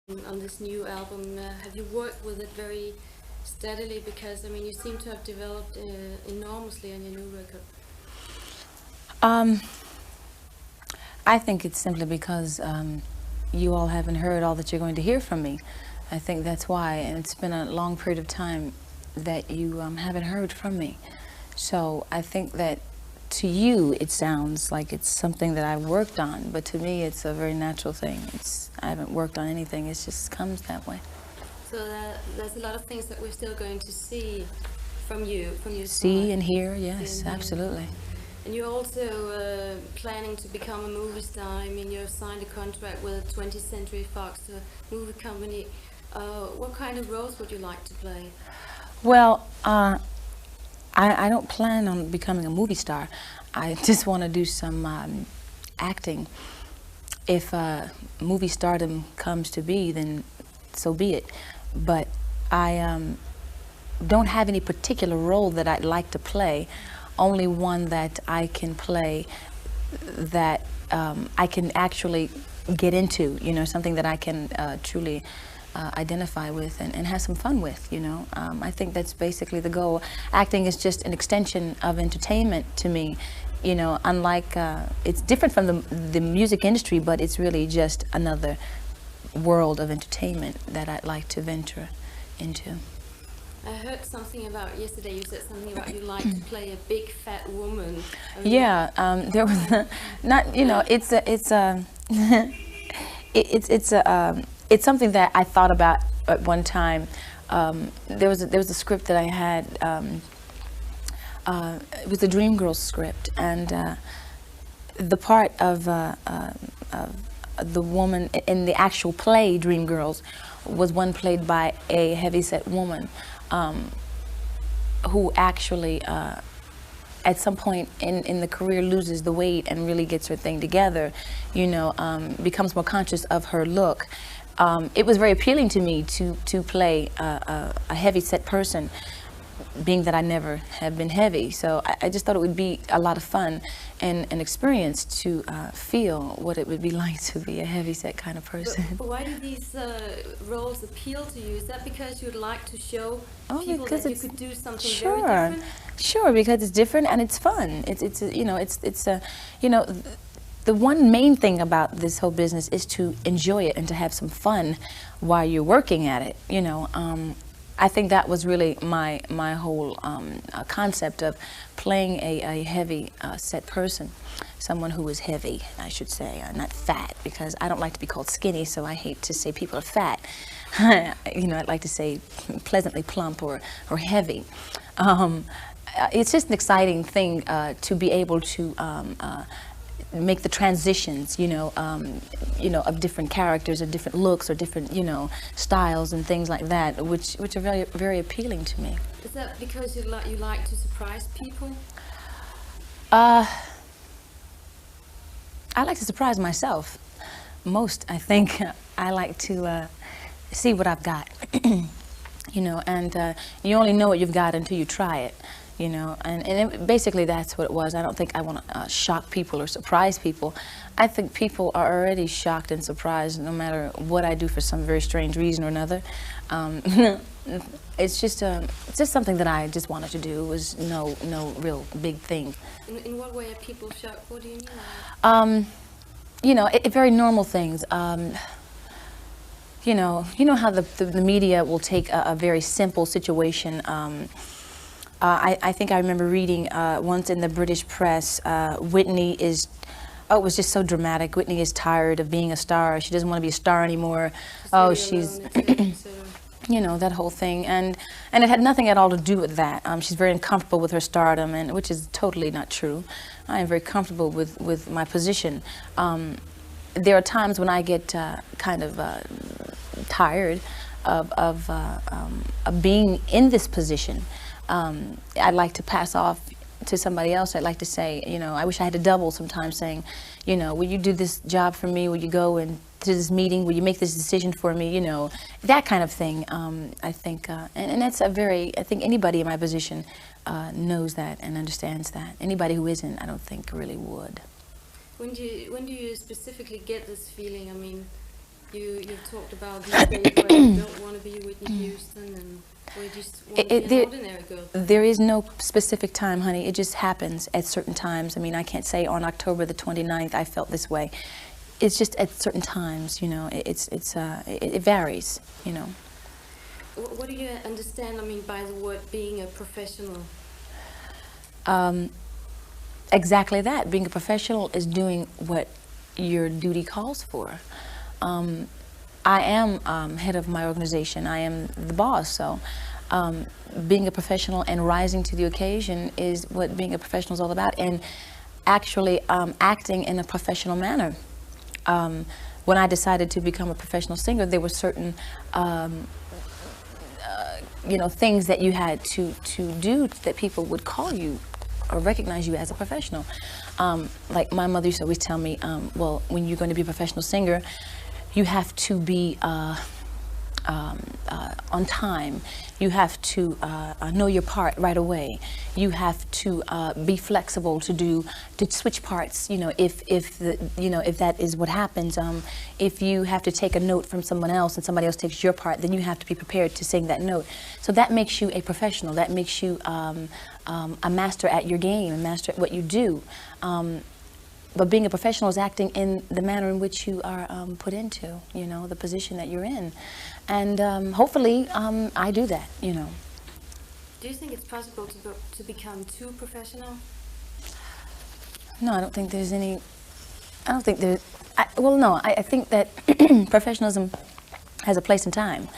on this new album? Have you worked with it very steadily? Because I mean, you seem to have developed enormously on your new record. Um, I think it's simply because you all haven't heard all that you're going to hear from me. I think that's why, and it's been a long period of time that you haven't heard from me. So I think that to you it sounds like it's something that I've worked on, but to me it's a very natural thing. I haven't worked on anything, it just comes that way. So there's a lot of things that we're still going to see from you, from your See side. and hear, yes, hear. absolutely. And you're also planning to become a movie star. I mean, you've signed a contract with 20th Century Fox, a movie company. What kind of roles would you like to play? Well, I don't plan on becoming a movie star. I just want to do some acting. If movie stardom comes to be, then so be it. But I don't have any particular role that I'd like to play, only one that I can play that I can actually get into, you know, something that I can truly identify with and have some fun with, you know. I think that's basically the goal. Acting is just an extension of entertainment to me, you know, unlike, it's different from the music industry, but it's really just another world of entertainment that I'd like to venture into. I heard something about yesterday. You said something about you like to play a big fat woman. I mean, Yeah, there was not, you know, it's it's something that I thought about at one time. There was a script that I had. It was a Dreamgirls script, and the part of the woman in the actual play Dreamgirls was one played by a heavyset woman who actually at some point in the career loses the weight and really gets her thing together, you know, becomes more conscious of her look. It was very appealing to me to play a heavyset person, being that I never have been heavy. So I just thought it would be a lot of fun and an experience to feel what it would be like to be a heavyset kind of person. But why do these roles appeal to you? Is that because you'd like to show people because that you could do something sure, very different? Sure, because it's different and it's fun. It's you know, it's you know, the one main thing about this whole business is to enjoy it and to have some fun while you're working at it, you know. I think that was really my whole concept of playing a heavy set person, someone who is heavy, I should say, not fat, because I don't like to be called skinny, so I hate to say people are fat. You know, I'd like to say pleasantly plump or heavy. It's just an exciting thing to be able to make the transitions, you know, of different characters or different looks or different, you know, styles and things like that, which are very, very appealing to me. Is that because you like to surprise people? I like to surprise myself most. I think I like to see what I've got, you know, and you only know what you've got until you try it. You know, and basically that's what it was. I don't think I want to shock people or surprise people. I think people are already shocked and surprised no matter what I do for some very strange reason or another. It's just something that I just wanted to do. It was no real big thing. In what way are people shocked? What do you mean? You know, very normal things. You know how the media will take a very simple situation. I think I remember reading once in the British press, Whitney is, oh, it was just so dramatic. Whitney is tired of being a star. She doesn't want to be a star anymore. Oh, she's, you know, that whole thing. And it had nothing at all to do with that. She's very uncomfortable with her stardom, and which is totally not true. I am very comfortable with my position. There are times when I get kind of tired of being in this position. I'd like to pass off to somebody else. I'd like to say, you know, I wish I had a double sometimes saying, you know, will you do this job for me? Will you go and to this meeting? Will you make this decision for me? You know, that kind of thing. I think, and that's a very, I think anybody in my position knows that and understands that. Anybody who isn't, I don't think really would. When do you specifically get this feeling? I mean, You've talked about these days where you don't want to be Whitney Houston and where you just want to be an ordinary girl. There is no specific time, honey. It just happens at certain times. I mean, I can't say on October the 29th I felt this way. It's just at certain times, you know. It varies, you know. What do you understand, I mean, by the word being a professional? Exactly that. Being a professional is doing what your duty calls for. I am head of my organization. I am the boss, so being a professional and rising to the occasion is what being a professional is all about, and actually acting in a professional manner. When I decided to become a professional singer, there were certain you know, things that you had to do that people would call you or recognize you as a professional. Like my mother used to always tell me, well, when you're going to be a professional singer, you have to be on time. You have to know your part right away. You have to be flexible to switch parts. You know, if that is what happens. If you have to take a note from someone else and somebody else takes your part, then you have to be prepared to sing that note. So that makes you a professional. That makes you a master at your game, a master at what you do. But being a professional is acting in the manner in which you are put into, you know, the position that you're in. And hopefully I do that, you know. Do you think it's possible to become too professional? No, I don't think there's any, I don't think there's, well, no, I think that professionalism has a place and time.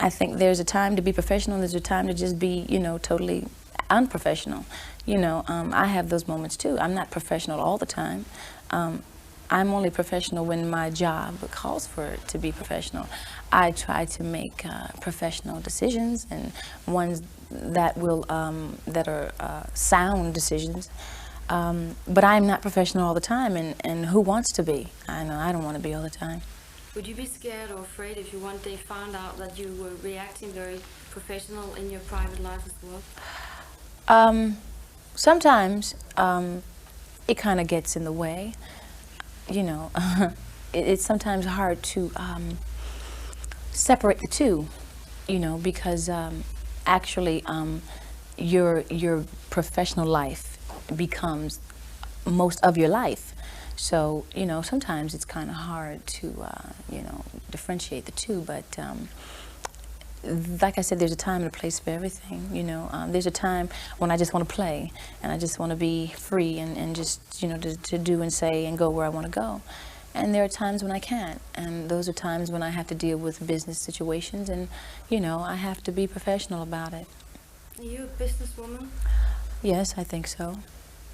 I think there's a time to be professional and there's a time to just be, you know, totally unprofessional. You know, I have those moments too. I'm not professional all the time. I'm only professional when my job calls for it to be professional. I try to make professional decisions and ones that will that are sound decisions. But I'm not professional all the time, and who wants to be? I know I don't want to be all the time. Would you be scared or afraid if you one day found out that you were reacting very professional in your private life as well? Sometimes it kind of gets in the way. You know, it's sometimes hard to separate the two, you know, because actually your professional life becomes most of your life. So, you know, sometimes it's kind of hard to, you know, differentiate the two, but like I said, there's a time and a place for everything, you know. There's a time when I just want to play and I just want to be free and just, you know, to do and say and go where I want to go. And there are times when I can't, and those are times when I have to deal with business situations and, you know, I have to be professional about it. Are you a businesswoman? Yes, I think so.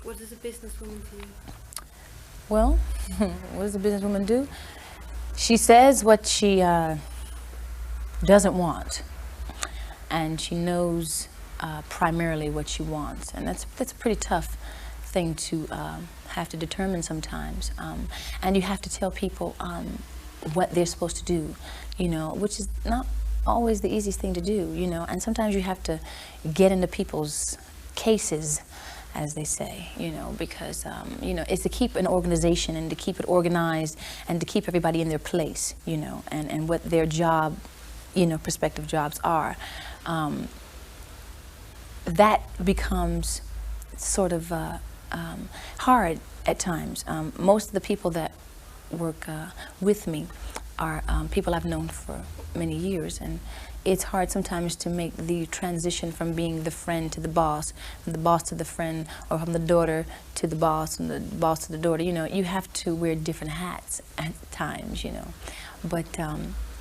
What is a businesswoman to you? Well, what does a businesswoman do? She says what she doesn't want, and she knows primarily what she wants, and that's a pretty tough thing to have to determine sometimes. And you have to tell people what they're supposed to do, you know, which is not always the easiest thing to do, you know. And sometimes you have to get into people's cases, as they say, you know, because, you know, it's to keep an organization and to keep it organized and to keep everybody in their place, you know, and what their job, you know, prospective jobs are. That becomes sort of hard at times. Most of the people that work with me are people I've known for many years, and it's hard sometimes to make the transition from being the friend to the boss, from the boss to the friend, or from the daughter to the boss, and the boss to the daughter. You know, you have to wear different hats at times, you know. But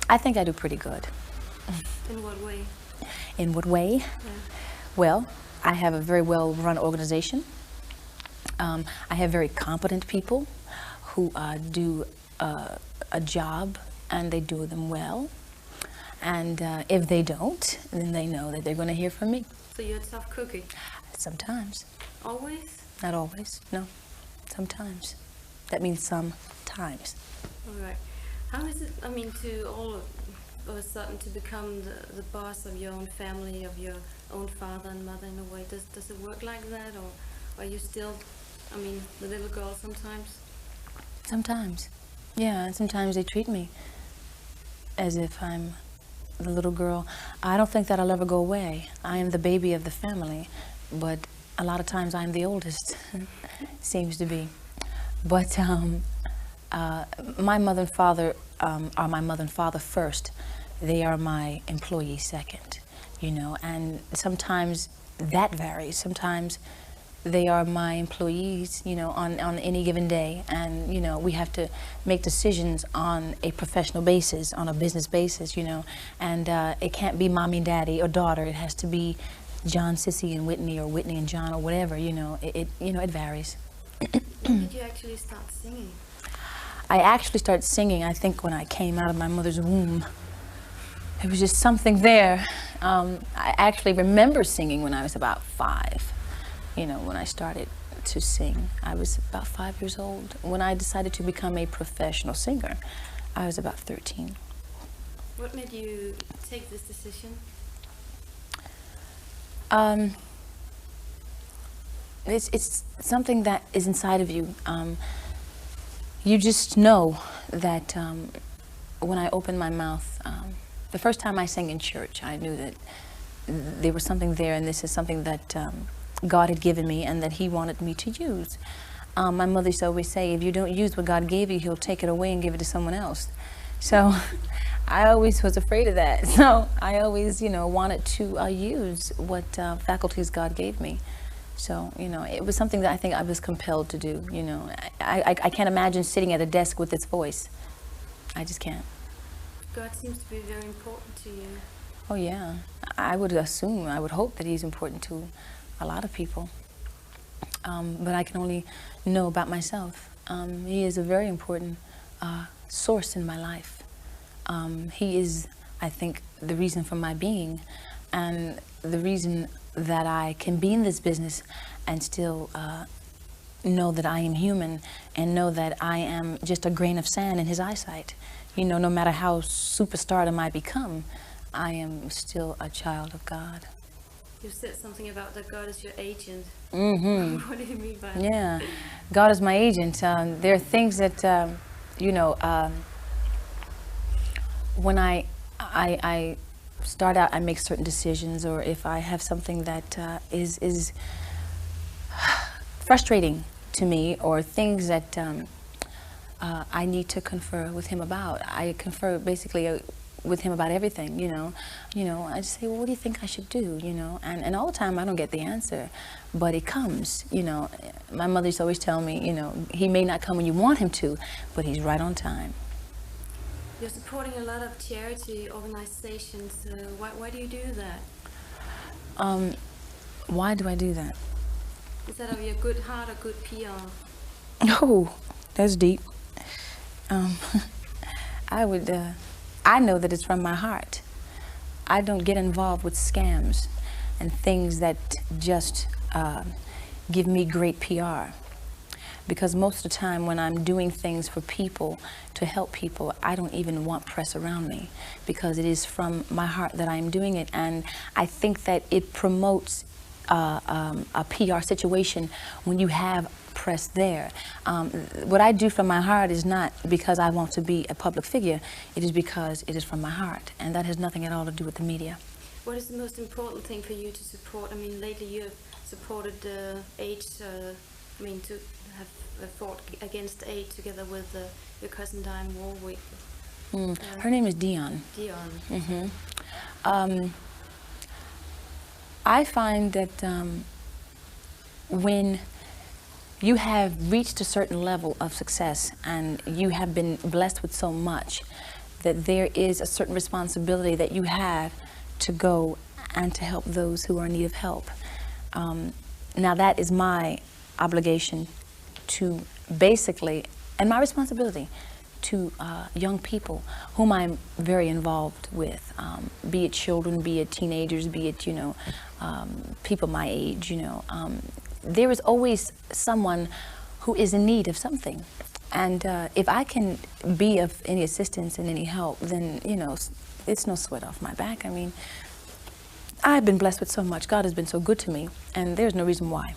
I think I do pretty good. In what way? In what way? Yeah. Well, I have a very well-run organization. I have very competent people who do a job, and they do them well. And if they don't, then they know that they're going to hear from me. So you're a tough cookie? Sometimes. Always? Not always, no. Sometimes. That means sometimes. All right. How is it, I mean, to all of a sudden to become the boss of your own family, of your own father and mother in a way? Does it work like that, or are you still, I mean, the little girl sometimes? Sometimes. Yeah, and sometimes they treat me as if I'm the little girl. I don't think that I'll ever go away. I am the baby of the family, but a lot of times I'm the oldest, seems to be. But my mother and father are my mother and father first. They are my employees second, you know, and sometimes that varies. Sometimes they are my employees, you know, on any given day, and you know, we have to make decisions on a professional basis, on a business basis, you know, and it can't be mommy and daddy or daughter. It has to be John, Sissy, and Whitney, or Whitney and John, or whatever, you know. It varies. When did you actually start singing? I actually started singing, I think, when I came out of my mother's womb. There was just something there. I actually remember singing when I was about 5. You know, when I started to sing, I was about 5 years old. When I decided to become a professional singer, I was about 13. What made you take this decision? It's something that is inside of you. You just know that when I opened my mouth, the first time I sang in church, I knew that there was something there, and this is something that God had given me and that He wanted me to use. My mother used to always say, if you don't use what God gave you, He'll take it away and give it to someone else. So I always was afraid of that. So I always, you know, wanted to use what faculties God gave me. So, you know, it was something that I think I was compelled to do, you know. I can't imagine sitting at a desk with this voice. I just can't. God seems to be very important to you. Oh, yeah. I would assume, I would hope that He's important to a lot of people. But I can only know about myself. He is a very important source in my life. He is, I think, the reason for my being, and the reason that I can be in this business and still know that I am human, and know that I am just a grain of sand in His eyesight. You know, no matter how superstardom I become, I am still a child of God. You said something about that God is your agent. Mm-hmm. What do you mean by that? Yeah, God is my agent. There are things that, you know, when I start out, I make certain decisions, or if I have something that is frustrating to me, or things that I need to confer with Him about. I confer basically with Him about everything, you know. I just say, well, what do you think I should do, you know? And all the time I don't get the answer, but it comes, you know. My mother used to always tell me, you know, He may not come when you want Him to, but He's right on time. You're supporting a lot of charity organizations. Why do you do that? Why do I do that? Is that of your good heart or good PR? Oh, that's deep. I know that it's from my heart. I don't get involved with scams and things that just give me great PR. Because most of the time when I'm doing things for people, to help people, I don't even want press around me, because it is from my heart that I'm doing it. And I think that it promotes a PR situation when you have press there. What I do from my heart is not because I want to be a public figure. It is because it is from my heart, and that has nothing at all to do with the media. What is the most important thing for you to support? I mean, lately you have supported AIDS, to have fought against AIDS together with your cousin Diane Warwick. Her name is Dion. Dion. Mm-hmm. I find that when you have reached a certain level of success and you have been blessed with so much, that there is a certain responsibility that you have to go and to help those who are in need of help. Now that is my obligation to basically, and my responsibility to young people whom I'm very involved with, be it children, be it teenagers, be it, people my age, there is always someone who is in need of something. And if I can be of any assistance and any help, then, it's no sweat off my back. I mean, I've been blessed with so much. God has been so good to me, and there's no reason why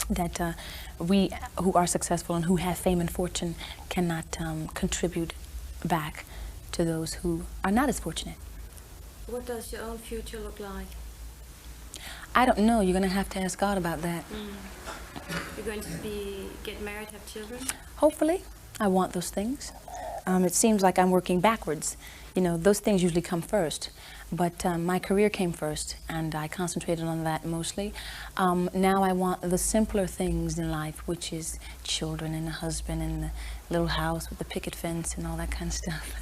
that we who are successful and who have fame and fortune cannot contribute back to those who are not as fortunate. What does your own future look like? I don't know. You're going to have to ask God about that. You're going to get married, have children? Hopefully. I want those things. It seems like I'm working backwards. You know, those things usually come first. But my career came first, and I concentrated on that mostly. Now I want the simpler things in life, which is children and a husband and the little house with the picket fence and all that kind of stuff.